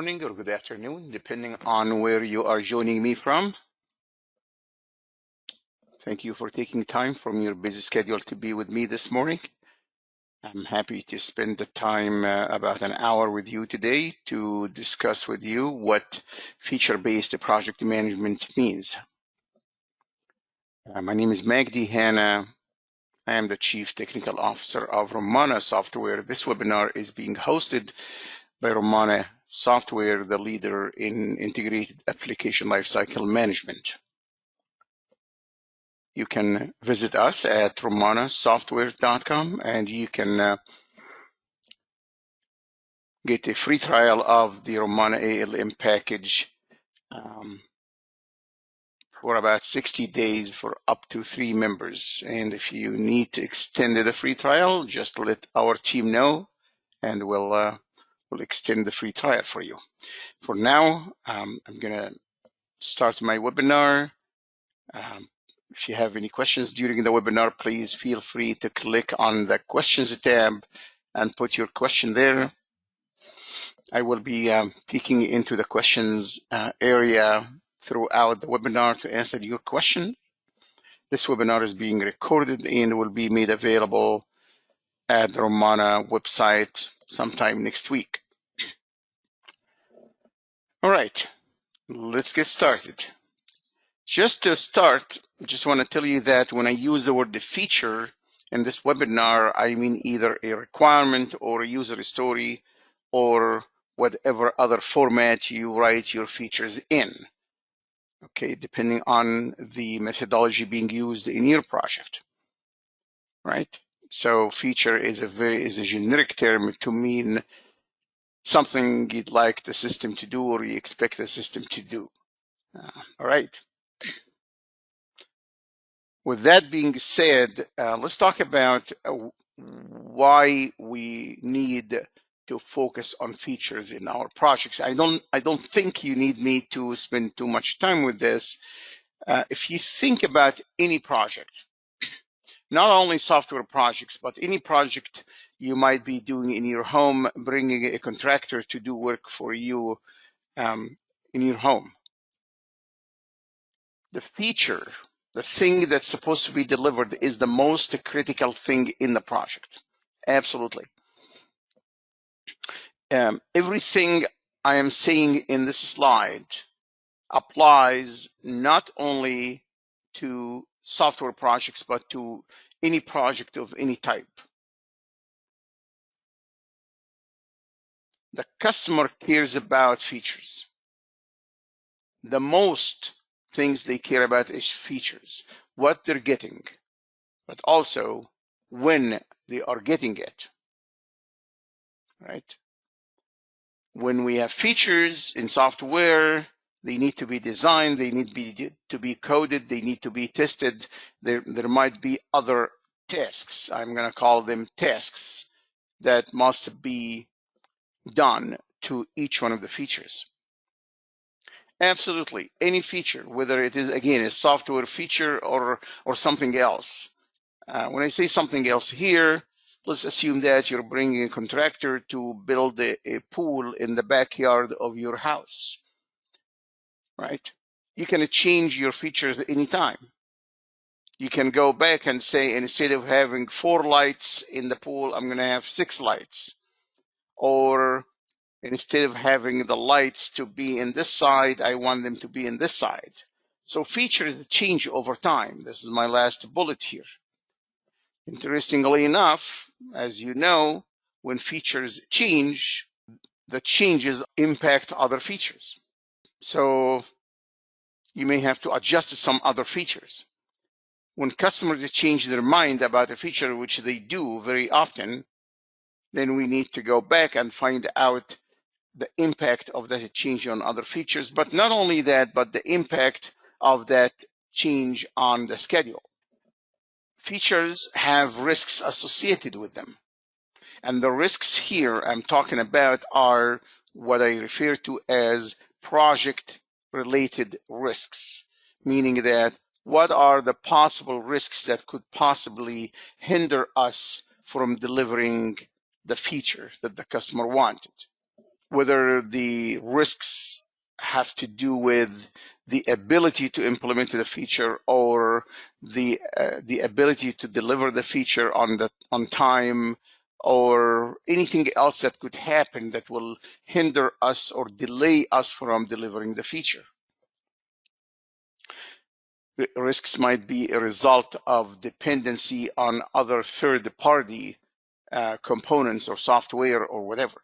morning or good afternoon, depending on where you are joining me from. Thank you for taking time from your busy schedule to be with me this morning. I'm happy to spend the time about an hour with you today to discuss with you what feature-based project management means. My name is Magdy Hanna. I am the Chief Technical Officer of Rommana Software. This webinar is being hosted by Rommana Software, the leader in integrated application lifecycle management. You can visit us at rommanasoftware.com and you can get a free trial of the Rommana ALM package for about 60 days for up to 3 members. And if you need to extend the free trial, just let our team know and we'll extend the free trial for you. For now, I'm going to start my webinar. If you have any questions during the webinar, please feel free to click on the questions tab and put your question there. I will be peeking into the questions area throughout the webinar to answer your question. This webinar is being recorded and will be made available at the Rommana website sometime next week. All right, let's get started. Just to start, I just want to tell you that when I use the word feature in this webinar, I mean either a requirement or a user story or whatever other format you write your features in, okay, depending on the methodology being used in your project, right? So feature is a generic term to mean something you'd like the system to do or you expect the system to do. All right. With that being said, let's talk about why we need to focus on features in our projects. I don't think you need me to spend too much time with this. If you think about any project, not only software projects, but any project you might be doing in your home, bringing a contractor to do work for you in your home. The feature, the thing that's supposed to be delivered, is the most critical thing in the project. Absolutely. Everything I am saying in this slide applies not only to software projects, but to any project of any type. The customer cares about features. The most things they care about is features, what they're getting, but also when they are getting it, right? When we have features in software, they need to be designed, they need to be coded, they need to be tested. There might be other tasks, I'm going to call them tasks, that must be done to each one of the features. Absolutely, any feature, whether it is, again, a software feature or something else. When I say something else here, let's assume that you're bringing a contractor to build a pool in the backyard of your house, right? You can change your features anytime. You can go back and say, instead of having 4 lights in the pool, I'm going to have 6 lights. Or instead of having the lights to be in this side, I want them to be in this side. So features change over time. This is my last bullet here. Interestingly enough, as you know, when features change, the changes impact other features. So you may have to adjust some other features. When customers change their mind about a feature, which they do very often, then we need to go back and find out the impact of that change on other features. But not only that, but the impact of that change on the schedule. Features have risks associated with them. And the risks here I'm talking about are what I refer to as project-related risks, meaning that what are the possible risks that could possibly hinder us from delivering the feature that the customer wanted. whether the risks have to do with the ability to implement the feature or the ability to deliver the feature on time, or anything else that could happen that will hinder us or delay us from delivering the feature. Risks might be a result of dependency on other third-party components or software or whatever.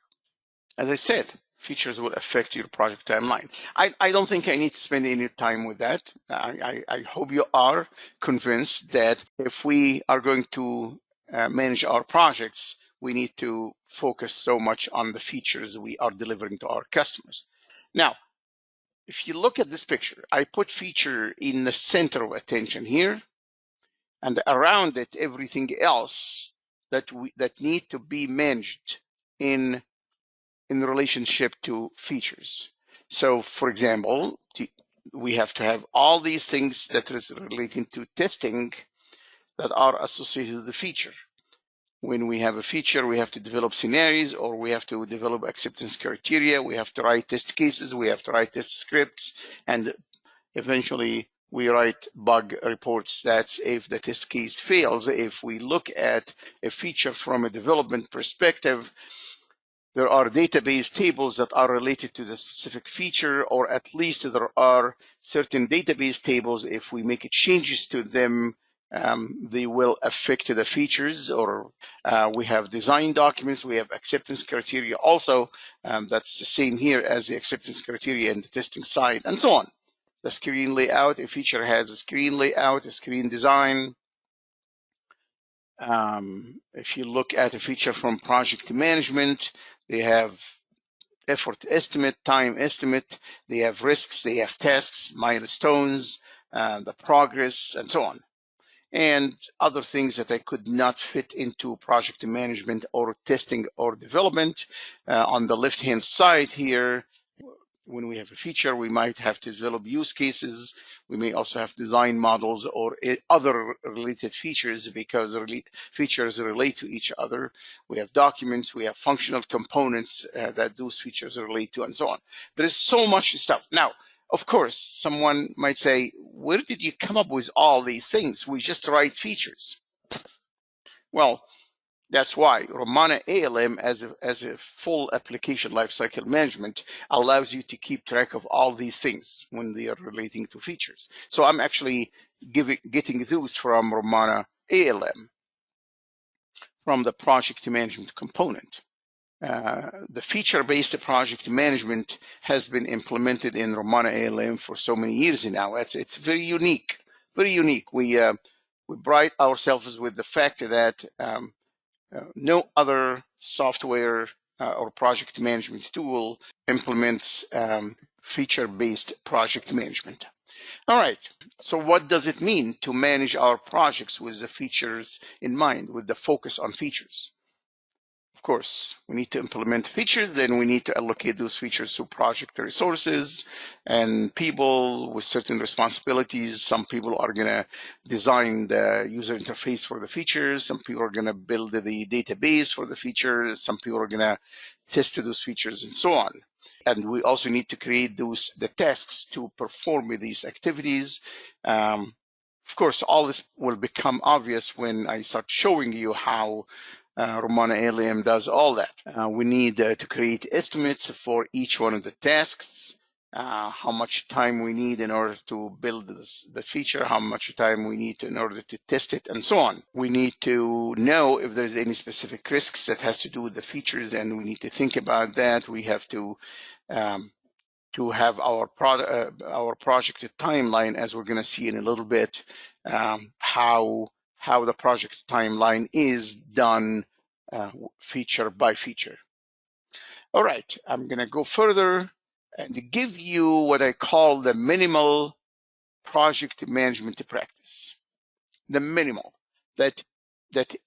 As I said, features will affect your project timeline. I don't think I need to spend any time with that. I hope you are convinced that if we are going to manage our projects, we need to focus so much on the features we are delivering to our customers. Now, if you look at this picture, I put feature in the center of attention here, and around it, everything else that need to be managed in relationship to features. So, for example, we have to have all these things that is relating to testing that are associated with the feature. When we have a feature, we have to develop scenarios, or we have to develop acceptance criteria, we have to write test cases, we have to write test scripts, and eventually we write bug reports. That's if the test case fails. If we look at a feature from a development perspective, there are database tables that are related to the specific feature, or at least there are certain database tables. If we make changes to them, they will affect the features, or we have design documents, we have acceptance criteria also. That's the same here as the acceptance criteria in the testing side, and so on. The screen layout, a feature has a screen layout, a screen design. If you look at a feature from project management, they have effort estimate, time estimate, they have risks, they have tasks, milestones, the progress, and so on. And other things that I could not fit into project management or testing or development. On the left-hand side here, when we have a feature, we might have to develop use cases. We may also have design models or other related features, because features relate to each other. We have documents, we have functional components that those features relate to, and so on. There is so much stuff. Now, of course, someone might say, where did you come up with all these things? We just write features. Well, that's why Rommana ALM, as a full application lifecycle management, allows you to keep track of all these things when they are relating to features. So I'm actually getting those from Rommana ALM, from the project management component. The feature-based project management has been implemented in Rommana ALM for so many years now. It's very unique, very unique. We pride ourselves with the fact that no other software or project management tool implements feature-based project management. All right, so what does it mean to manage our projects with the features in mind, with the focus on features? Of course, we need to implement features, then we need to allocate those features to project resources and people with certain responsibilities. Some people are going to design the user interface for the features. Some people are going to build the database for the features. Some people are going to test those features, and so on. And we also need to create the tasks to perform these activities. Of course, all this will become obvious when I start showing you how Rommana ALM does all that. We need to create estimates for each one of the tasks, how much time we need in order to build the feature, how much time we need in order to test it, and so on. We need to know if there's any specific risks that has to do with the features, and we need to think about that. We have to have our project timeline, as we're going to see in a little bit, how the project timeline is done feature by feature. All right, I'm going to go further and give you what I call the minimal project management practice. The minimal that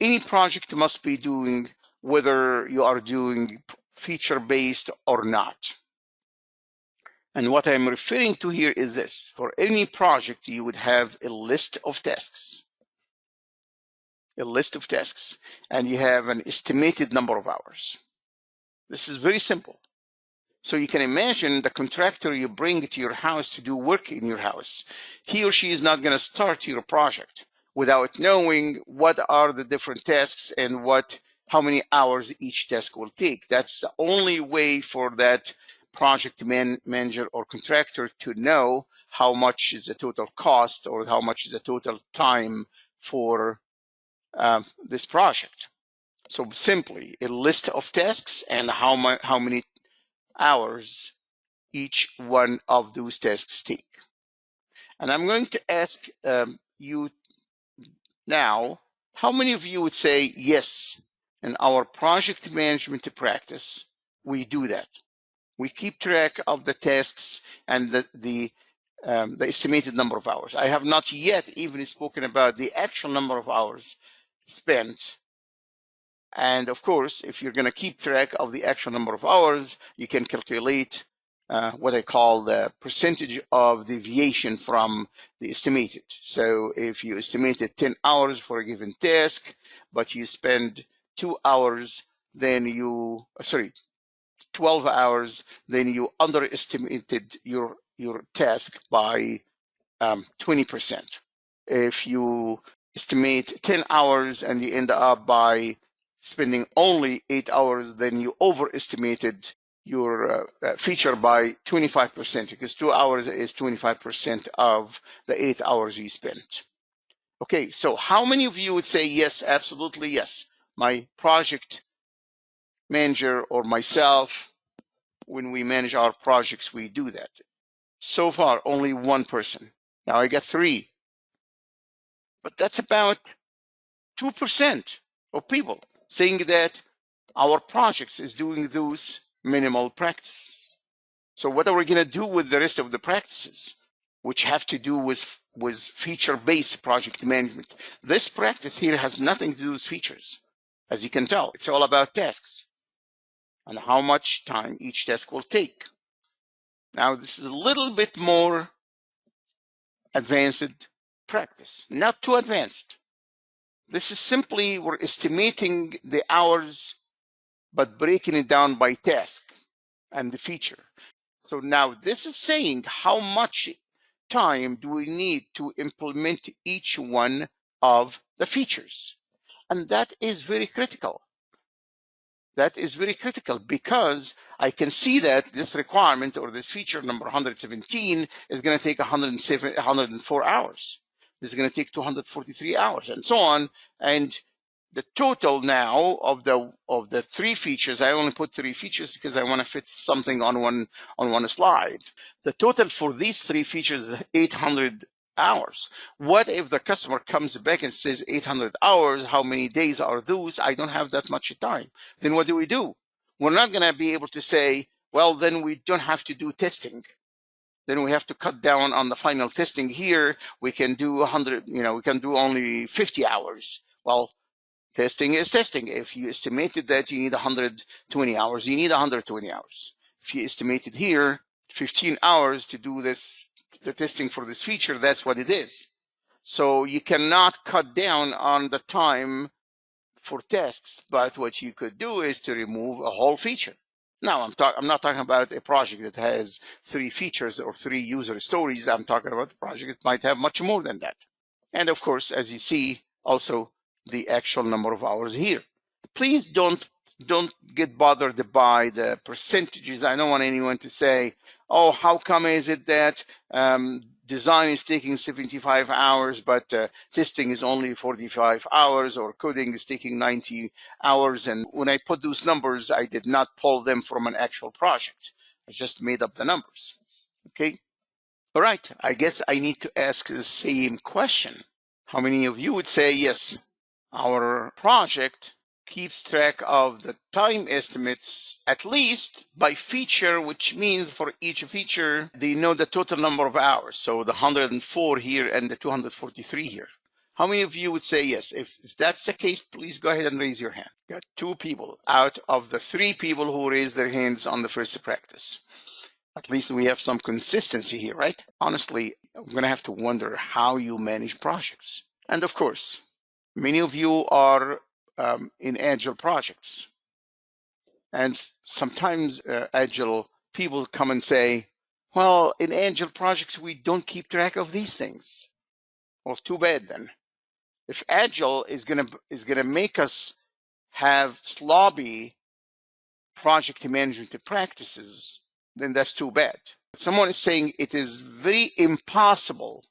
any project must be doing, whether you are doing feature-based or not. And what I'm referring to here is this. For any project, you would have a list of tasks. A list of tasks, and you have an estimated number of hours. This is very simple. So you can imagine the contractor you bring to your house to do work in your house. He or she is not going to start your project without knowing what are the different tasks and how many hours each task will take. That's the only way for that project manager or contractor to know how much is the total cost or how much is the total time for this project. So simply a list of tasks and how many hours each one of those tasks take. And I'm going to ask you now, how many of you would say, yes, in our project management practice, we do that. We keep track of the tasks and the estimated number of hours. I have not yet even spoken about the actual number of hours spent. And of course, if you're going to keep track of the actual number of hours, you can calculate what I call the percentage of deviation from the estimated. So if you estimated 10 hours for a given task, but you spend 2 hours, then 12 hours, then you underestimated your task by 20%. If you estimate 10 hours and you end up by spending only 8 hours, then you overestimated your feature by 25%, because 2 hours is 25% of the 8 hours you spent. Okay, so how many of you would say, yes, absolutely yes, my project manager or myself, when we manage our projects, we do that? So far, only one person. Now I got 3. But that's about 2% of people saying that our projects is doing those minimal practices. So what are we going to do with the rest of the practices, which have to do with feature-based project management? This practice here has nothing to do with features. As you can tell, it's all about tasks and how much time each task will take. Now, this is a little bit more advanced practice, not too advanced. This is simply, we're estimating the hours, but breaking it down by task and the feature. So now this is saying how much time do we need to implement each one of the features. And that is very critical. That is very critical, because I can see that this requirement or this feature number 117 is going to take 104 hours. This is going to take 243 hours, and so on. And the total now of the 3 features, I only put 3 features because I want to fit something on one slide. The total for these 3 features is 800 hours. What if the customer comes back and says 800 hours, how many days are those? I don't have that much time. Then what do? We're not going to be able to say, well, then we don't have to do testing. Then we have to cut down on the final testing here. We can do 100, we can do only 50 hours. Well, testing is testing. If you estimated that you need 120 hours, you need 120 hours. If you estimated here 15 hours to do the testing for this feature, that's what it is. So you cannot cut down on the time for tests, but what you could do is to remove a whole feature. Now, I'm not talking about a project that has 3 features or 3 user stories. I'm talking about a project that might have much more than that. And of course, as you see, also the actual number of hours here. Please don't get bothered by the percentages. I don't want anyone to say, oh, how come is it that design is taking 75 hours, but testing is only 45 hours, or coding is taking 90 hours. And when I put those numbers, I did not pull them from an actual project. I just made up the numbers. Okay. All right. I guess I need to ask the same question. How many of you would say, yes, our project keeps track of the time estimates, at least by feature, which means for each feature, they know the total number of hours. So the 104 here and the 243 here. How many of you would say yes? If that's the case, please go ahead and raise your hand. Got 2 people out of the 3 people who raised their hands on the first practice. At least we have some consistency here, right? Honestly, I'm going to have to wonder how you manage projects. And of course, many of you are in Agile projects. And sometimes Agile people come and say, well, in Agile projects, we don't keep track of these things. Well, too bad then. If Agile is gonna make us have sloppy project management practices, then that's too bad. Someone is saying it is very impossible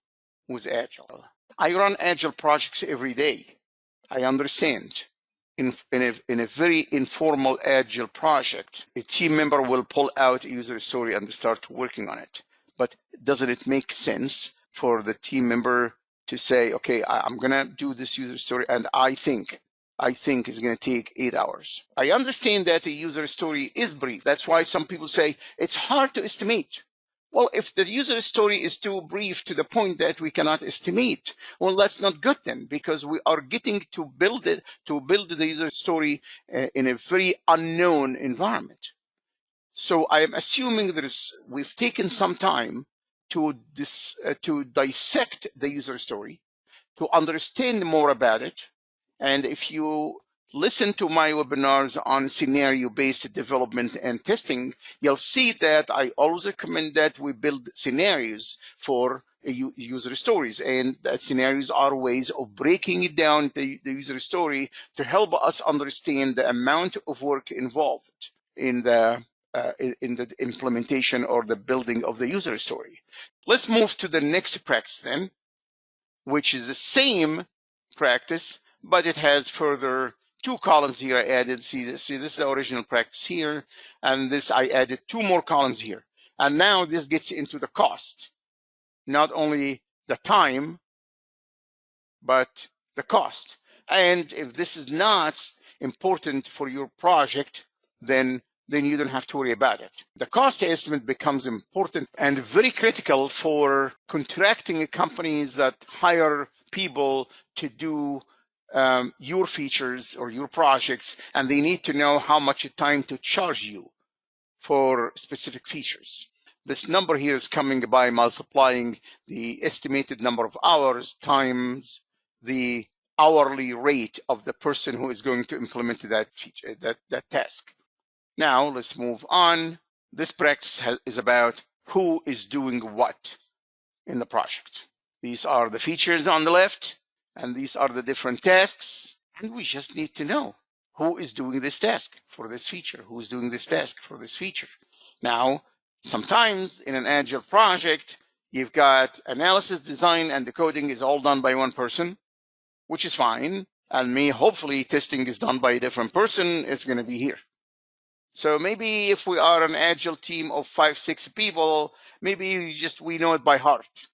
with Agile. I run Agile projects every day. I understand. In a very informal Agile project, a team member will pull out a user story and start working on it. But doesn't it make sense for the team member to say, okay, I'm going to do this user story and I think it's going to take 8 hours. I understand that the user story is brief. That's why some people say it's hard to estimate. Well, if the user story is too brief to the point that we cannot estimate, well, that's not good then, because we are getting to build the user story in a very unknown environment. So I am assuming we've taken some time to dissect the user story, to understand more about it. And if you listen to my webinars on scenario-based development and testing, you'll see that I always recommend that we build scenarios for user stories, and that scenarios are ways of breaking it down, the user story, to help us understand the amount of work involved in the implementation or the building of the user story. Let's move to the next practice then, which is the same practice, but it has further 2 columns here I added. See, this is the original practice here, and this I added 2 more columns here. And now this gets into the cost, not only the time, but the cost. And if this is not important for your project, then you don't have to worry about it. The cost estimate becomes important and very critical for contracting companies that hire people to do your features or your projects, and they need to know how much time to charge you for specific features. This number here is coming by multiplying the estimated number of hours times the hourly rate of the person who is going to implement that feature, that task. Now let's move on. This practice is about who is doing what in the project. These are the features on the left, and these are the different tasks, and we just need to know who is doing this task for this feature, who is doing this task for this feature. Now, sometimes in an Agile project, you've got analysis, design, and the coding is all done by one person, which is fine, and hopefully testing is done by a different person. It's going to be here. So maybe if we are an Agile team of 5-6 people, maybe we know it by heart.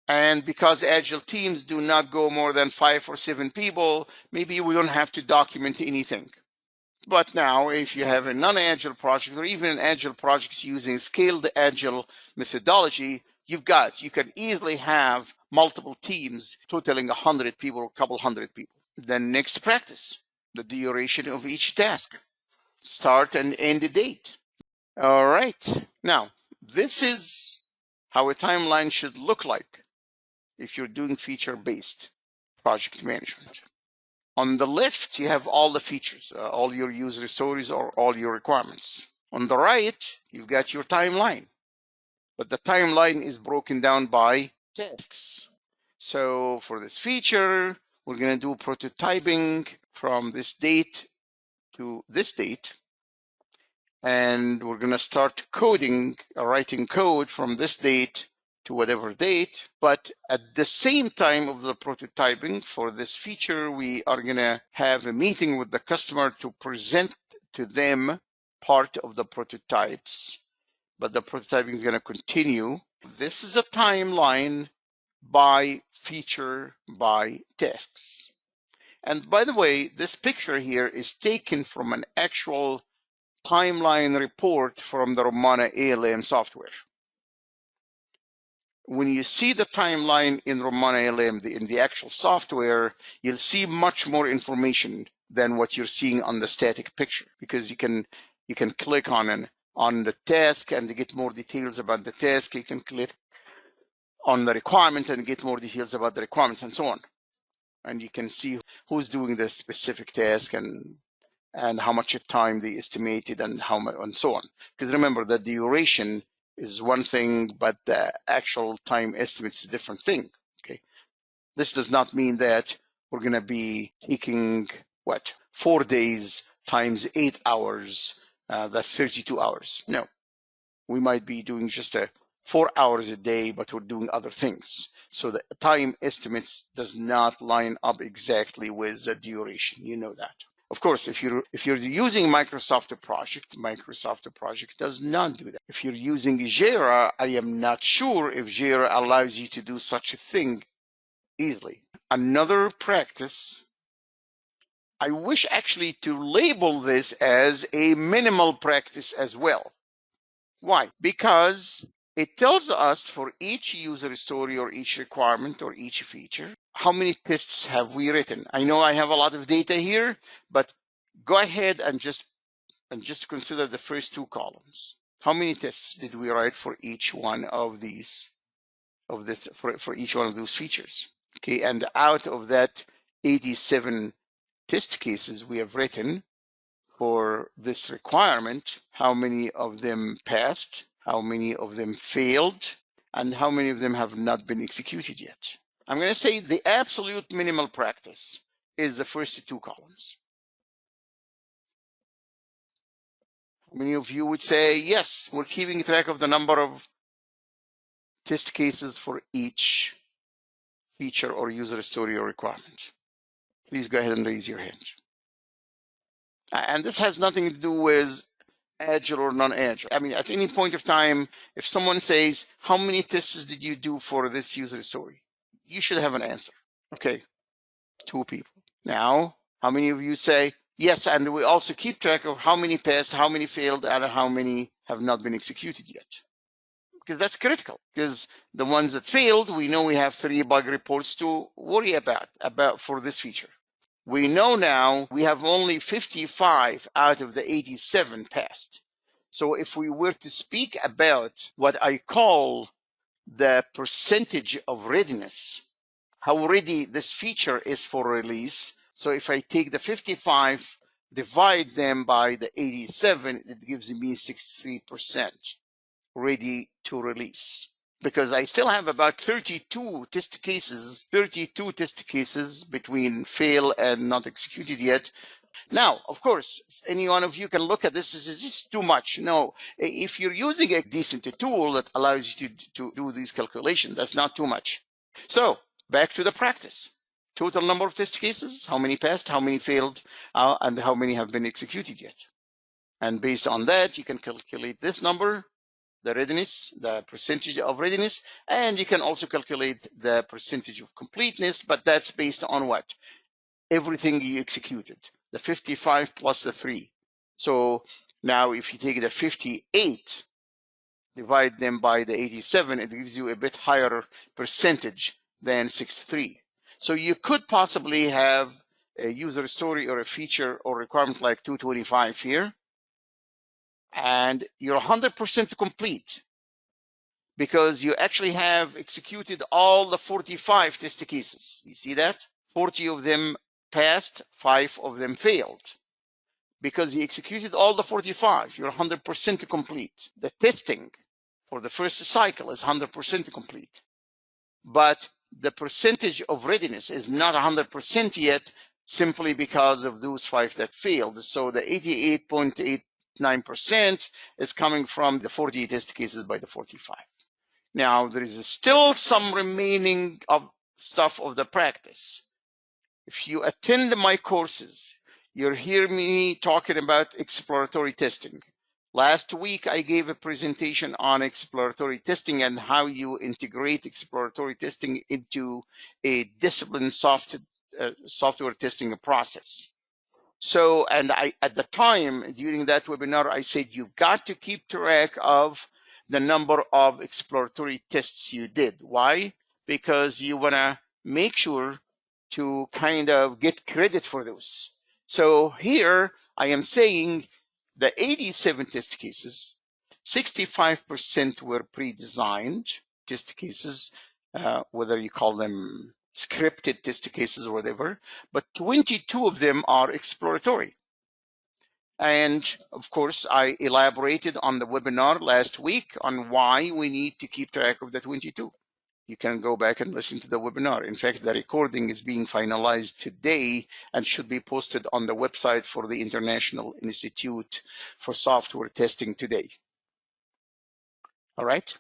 And because Agile teams do not go more than 5 or 7 people, maybe we don't have to document anything. But now, if you have a non-Agile project or even an Agile project using scaled Agile methodology, you can easily have multiple teams totaling 100 people or a couple hundred people. The next practice, the duration of each task. Start and end date. All right. Now, this is how a timeline should look like if you're doing feature-based project management. On the left, you have all the features, all your user stories or all your requirements. On the right, you've got your timeline, but the timeline is broken down by tasks. So for this feature, we're going to do prototyping from this date to this date. And we're going to start writing code from this date to whatever date. But at the same time of the prototyping for this feature, we are going to have a meeting with the customer to present to them part of the prototypes. But the prototyping is going to continue. This is a timeline by feature by tasks. And by the way, this picture here is taken from an actual timeline report from the Rommana ALM software. When you see the timeline in Rommana ALM, in the actual software, you'll see much more information than what you're seeing on the static picture, because you can click on the task and get more details about the task. You can click on the requirement and get more details about the requirements and so on. And you can see who's doing the specific task and and how much time they estimated and how much and so on. Because remember that the duration is one thing, but the actual time estimate is a different thing. Okay, this does not mean that we're going to be taking what 4 days times 8 hours. That's 32 hours. No, we might be doing just 4 hours a day, but we're doing other things. So the time estimates does not line up exactly with the duration. You know that. Of course, if you're using Microsoft Project does not do that. If you're using Jira, I am not sure if Jira allows you to do such a thing easily. Another practice, I wish actually to label this as a minimal practice as well. Why? Because it tells us for each user story or each requirement or each feature, how many tests have we written? I know I have a lot of data here, but go ahead and just consider the first 2 columns. How many tests did we write for each one of these, for each one of those features? Okay, and out of that 87 test cases we have written for this requirement, how many of them passed, how many of them failed, and how many of them have not been executed yet? I'm going to say the absolute minimal practice is the first 2 columns. How many of you would say, yes, we're keeping track of the number of test cases for each feature or user story or requirement? Please go ahead and raise your hand. And this has nothing to do with Agile or non-Agile. I mean, at any point of time, if someone says, how many tests did you do for this user story? You should have an answer. Okay, 2 people. Now, how many of you say, yes, and we also keep track of how many passed, how many failed, and how many have not been executed yet? Because that's critical, because the ones that failed, we know we have 3 bug reports to worry about for this feature. We know now we have only 55 out of the 87 passed. So if we were to speak about what I call the percentage of readiness, how ready this feature is for release. So if I take the 55, divide them by the 87, it gives me 63% ready to release. Because I still have about 32 test cases between fail and not executed yet. Now, of course, any one of you can look at this as is this too much? No, if you're using a decent tool that allows you to do these calculations, that's not too much. So back to the practice. Total number of test cases, how many passed, how many failed, and how many have been executed yet. And based on that, you can calculate this number, the readiness, the percentage of readiness, and you can also calculate the percentage of completeness, but that's based on what? Everything you executed, the 55 plus the 3. So now if you take the 58, divide them by the 87, it gives you a bit higher percentage than 63. So you could possibly have a user story or a feature or requirement like 225 here, and you're 100% complete, because you actually have executed all the 45 test cases. You see that? 40 of them passed, 5 of them failed. Because you executed all the 45, you're 100% complete. The testing for the first cycle is 100% complete. But the percentage of readiness is not 100% yet, simply because of those 5 that failed. So the 88.89% is coming from the 40 test cases by the 45. Now, there is still some remaining of stuff of the practice. If you attend my courses, you'll hear me talking about exploratory testing. Last week, I gave a presentation on exploratory testing and how you integrate exploratory testing into a disciplined software testing process. So, and at the time, during that webinar, I said, you've got to keep track of the number of exploratory tests you did. Why? Because you want to make sure to kind of get credit for those. So here I am saying the 87 test cases, 65% were pre-designed test cases, whether you call them scripted test cases or whatever, but 22 of them are exploratory. And of course, I elaborated on the webinar last week on why we need to keep track of the 22. You can go back and listen to the webinar. In fact, the recording is being finalized today and should be posted on the website for the International Institute for Software Testing today. All right.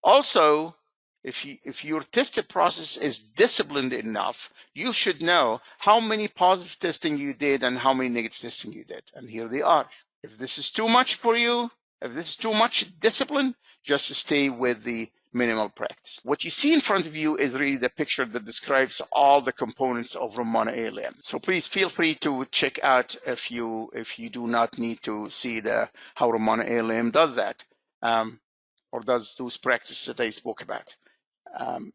Also, if your testing process is disciplined enough, you should know how many positive testing you did and how many negative testing you did. And here they are. If this is too much for you, if this is too much discipline, just stay with the minimal practice. What you see in front of you is really the picture that describes all the components of Rommana ALM. So please feel free to check out if you do not need to see how Rommana ALM does that. Or does those practices that I spoke about.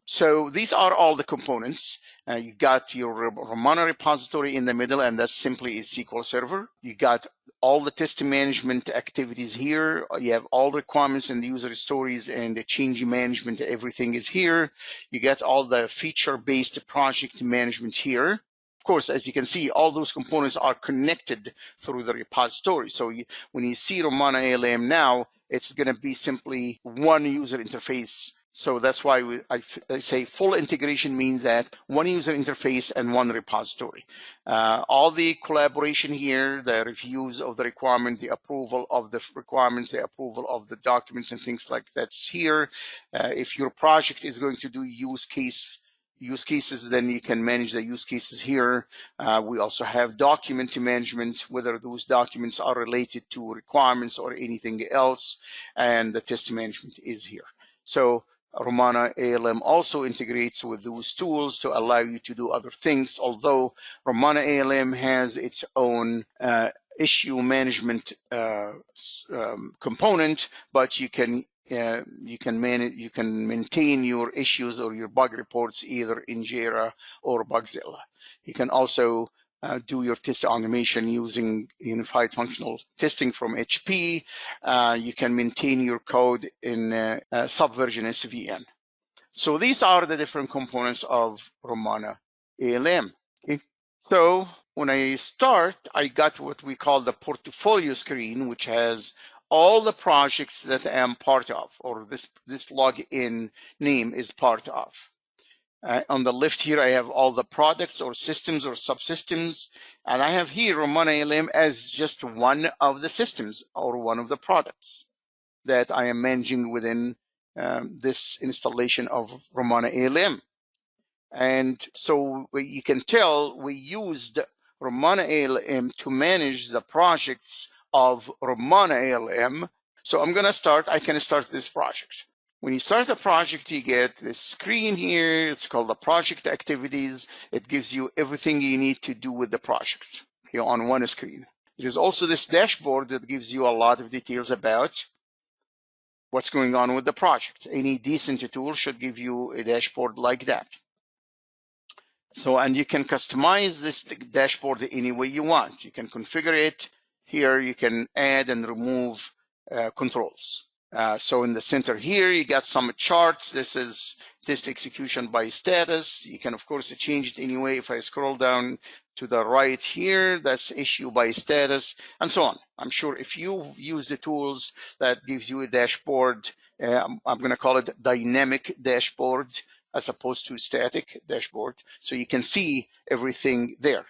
So these are all the components. You got your Rommana repository in the middle, and that's simply a SQL server. You got all the test management activities here. You have all the requirements and the user stories and the change management. Everything is here. You get all the feature-based project management here. Of course, as you can see, all those components are connected through the repository. So when you see Rommana ALM now, it's going to be simply one user interface. So that's why I say full integration means that one user interface and one repository. All the collaboration here, the reviews of the requirement, the approval of the requirements, the approval of the documents and things like that's here. If your project is going to do use cases, then you can manage the use cases here. We also have document management, whether those documents are related to requirements or anything else, and the test management is here. So Rommana ALM also integrates with those tools to allow you to do other things, although Rommana ALM has its own issue management component, but you can maintain your issues or your bug reports either in Jira or Bugzilla. You can also do your test automation using unified functional testing from HP. You can maintain your code in Subversion SVN. So these are the different components of Rommana ALM. Okay. So when I start, I got what we call the portfolio screen, which has all the projects that I am part of, or this login name is part of. On the left here, I have all the products or systems or subsystems, and I have here Rommana ALM as just one of the systems or one of the products that I am managing within this installation of Rommana ALM. And so you can tell we used Rommana ALM to manage the projects of Rommana ALM. So I'm going to start, I can start this project. When you start a project, you get this screen here. It's called the project activities. It gives you everything you need to do with the projects on one screen. There's also this dashboard that gives you a lot of details about what's going on with the project. Any decent tool should give you a dashboard like that. So, and you can customize this dashboard any way you want. You can configure it. Here you can add and remove controls. So in the center here, you got some charts. This is test execution by status. You can, of course, change it anyway. If I scroll down to the right here, that's issue by status, and so on. I'm sure if you've used the tools that gives you a dashboard, I'm going to call it dynamic dashboard as opposed to static dashboard, so you can see everything there.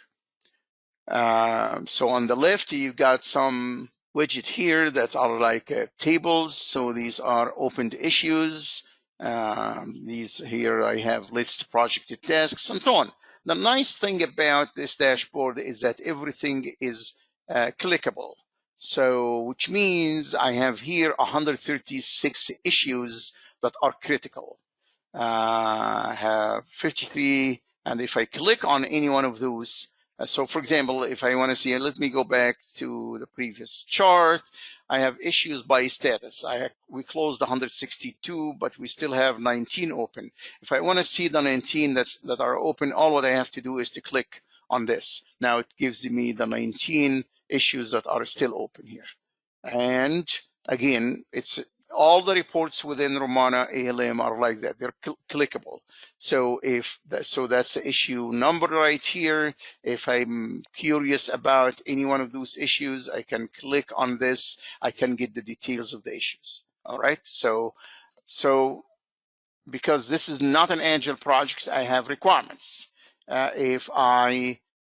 So on the left, you've got some widget here that are like tables. So these are opened issues. These here I have list projected tasks and so on. The nice thing about this dashboard is that everything is clickable. So which means I have here 136 issues that are critical. I have 53, and if I click on any one of those, so for example, if I want to see, let me go back to the previous chart. I have issues by status. We closed 162, but we still have 19 open. If I want to see the 19 that are open, all what I have to do is to click on this. Now it gives me the 19 issues that are still open here. And again, it's all the reports within Rommana ALM are like that. They're clickable. So so that's the issue number right here. If I'm curious about any one of those issues, I can click on this. I can get the details of the issues. All right. So because this is not an Agile project, I have requirements.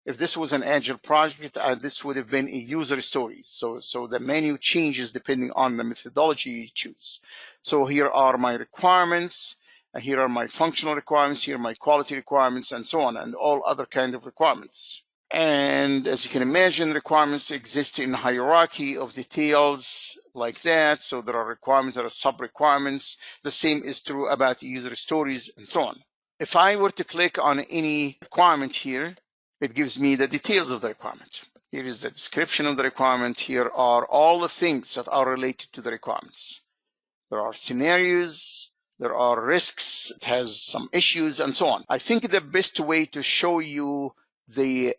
If this was an Agile project, this would have been a user story. So the menu changes depending on the methodology you choose. So here are my requirements. Here are my functional requirements. Here are my quality requirements, and so on, and all other kind of requirements. And as you can imagine, requirements exist in hierarchy of details like that. So there are requirements, there are sub-requirements. The same is true about user stories and so on. If I were to click on any requirement here, it gives me the details of the requirement. Here is the description of the requirement. Here are all the things that are related to the requirements. There are scenarios, there are risks, it has some issues, and so on. I think the best way to show you the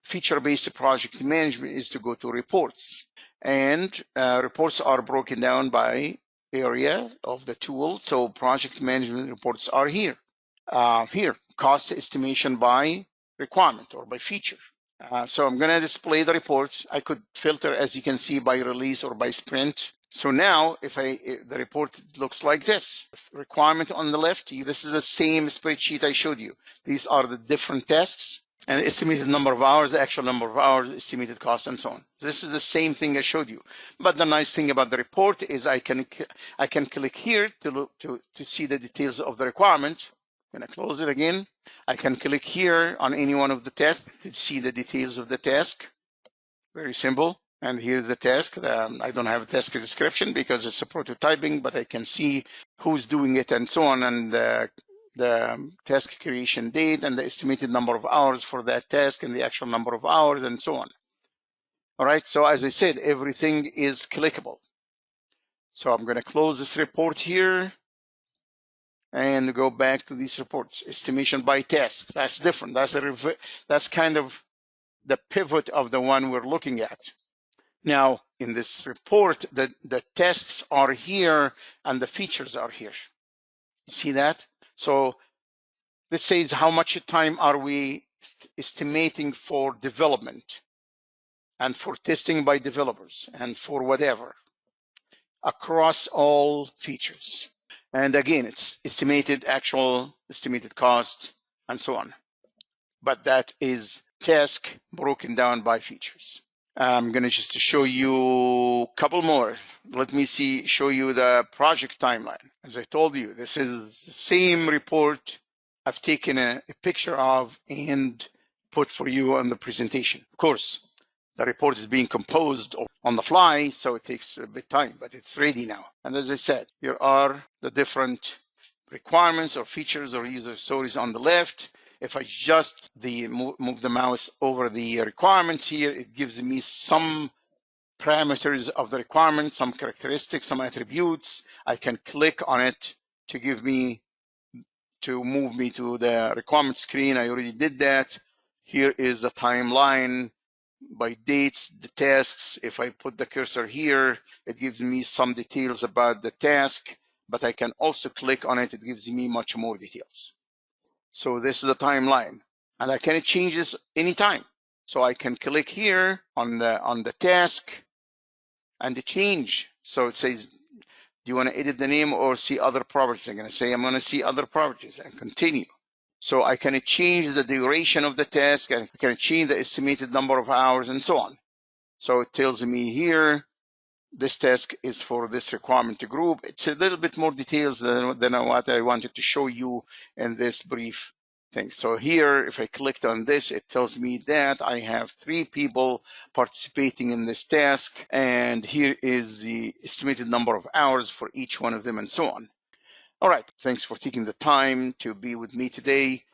feature-based project management is to go to reports. And reports are broken down by area of the tool. So project management reports are here. Here, cost estimation by requirement or by feature. So I'm going to display the report. I could filter, as you can see, by release or by sprint. So now, if the report looks like this, requirement on the left, this is the same spreadsheet I showed you. These are the different tasks and estimated number of hours, the actual number of hours, estimated cost, and so on. This is the same thing I showed you. But the nice thing about the report is I can click here to see the details of the requirement. I'm going to close it again. I can click here on any one of the tasks to see the details of the task. Very simple. And here's the task. I don't have a task description because it's a prototyping, but I can see who's doing it and so on, and the task creation date and the estimated number of hours for that task and the actual number of hours and so on. All right. So as I said, everything is clickable. So I'm going to close this report here and go back to these reports. Estimation by task. That's different. That's kind of the pivot of the one we're looking at. Now, in this report, the tasks are here and the features are here. You see that? So this says how much time are we estimating for development and for testing by developers and for whatever across all features. And again, it's estimated actual, estimated cost, and so on. But that is task broken down by features. I'm going to just show you a couple more. Let me show you the project timeline. As I told you, this is the same report I've taken a picture of and put for you on the presentation. Of course, the report is being composed on the fly, so it takes a bit of time, but it's ready now. And as I said, here are the different requirements or features or user stories on the left. If I just move the mouse over the requirements here, it gives me some parameters of the requirement, some characteristics, some attributes. I can click on it to move me to the requirement screen. I already did that. Here is the timeline by dates, the tasks. If I put the cursor here, it gives me some details about the task, but I can also click on it. It gives me much more details. So this is the timeline, and I can change this anytime. So I can click here on the task and change. So it says, do you want to edit the name or see other properties? I'm going to say I'm going to see other properties and continue. So I can change the duration of the task, and I can change the estimated number of hours and so on. So it tells me here, this task is for this requirement group. It's a little bit more details than what I wanted to show you in this brief thing. So here, if I clicked on this, it tells me that I have 3 people participating in this task. And here is the estimated number of hours for each one of them and so on. All right. Thanks for taking the time to be with me today.